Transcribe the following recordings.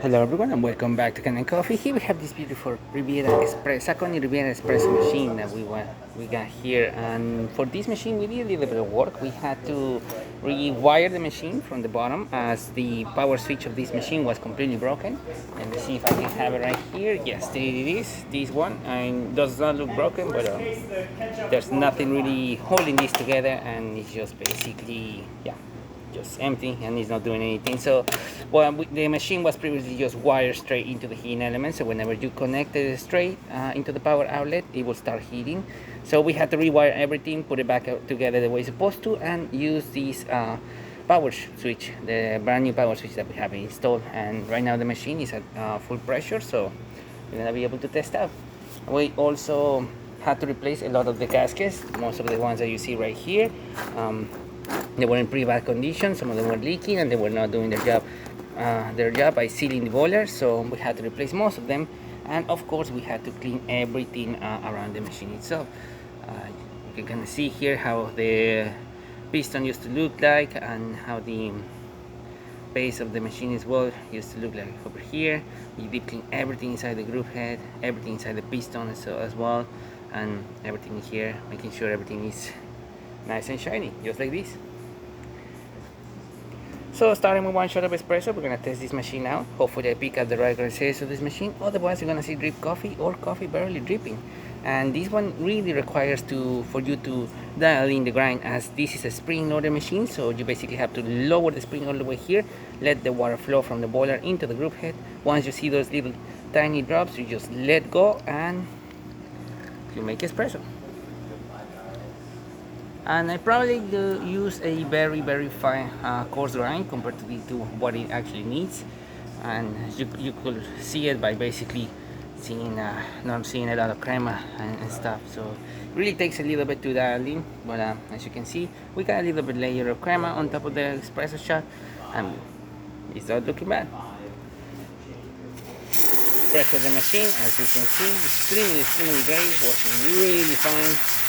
Hello everyone and welcome back to Kanen Coffee. Here we have this beautiful Zacconi Riviera Espresso machine that we got here, and for this machine we did a little bit of work. We had to rewire the machine from the bottom as the power switch of this machine was completely broken. Let me see if I can have it right here. Yes, there it is, this one, and does not look broken, but there's nothing really holding this together, and it's just basically, yeah, just empty and it's not doing anything. So the machine was previously just wired straight into the heating element, so whenever you connect it straight into the power outlet, it will start heating. So we had to rewire everything, put it back together the way it's supposed to, and use this power switch, the brand new power switch that we have installed. And right now the machine is at full pressure, so we're gonna be able to test out. We also had to replace a lot of the gaskets, most of the ones that you see right here. They were in pretty bad condition. Some of them were leaking and they were not doing their job by sealing the boiler, so we had to replace most of them. And of course we had to clean everything around the machine itself. You can see here how the piston used to look like and how the base of the machine as well used to look like over here. We did clean everything inside the group head, everything inside the piston as well, and everything here, making sure everything is nice and shiny, just like this. So starting with one shot of espresso, we're gonna test this machine out. Hopefully I pick up the right grades of this machine, otherwise you're gonna see drip coffee or coffee barely dripping. And this one really requires for you to dial in the grind, as this is a spring loaded machine, so you basically have to lower the spring all the way here, let the water flow from the boiler into the group head. Once you see those little tiny drops, you just let go and you make espresso. And I probably use a very fine coarse grind compared to what it actually needs, and you could see it by basically seeing not seeing a lot of crema and stuff. So it really takes a little bit to dial in, but as you can see, we got a little bit layer of crema on top of the espresso shot, and it's not looking bad. Pressure the machine, as you can see, extremely great, working really fine.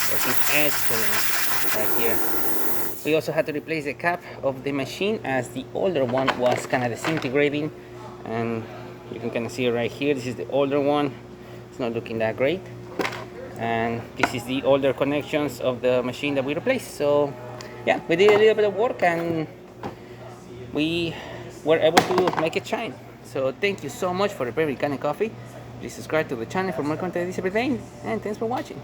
Working excellent right here. We also had to replace the cap of the machine, as the older one was kind of disintegrating, and you can kind of see it right here. This is the older one. It's not looking that great, and this is the older connections of the machine that we replaced. So yeah, we did a little bit of work and we were able to make it shine. So thank you so much for the very kind of coffee. Please subscribe to the channel for more content every day, and thanks for watching.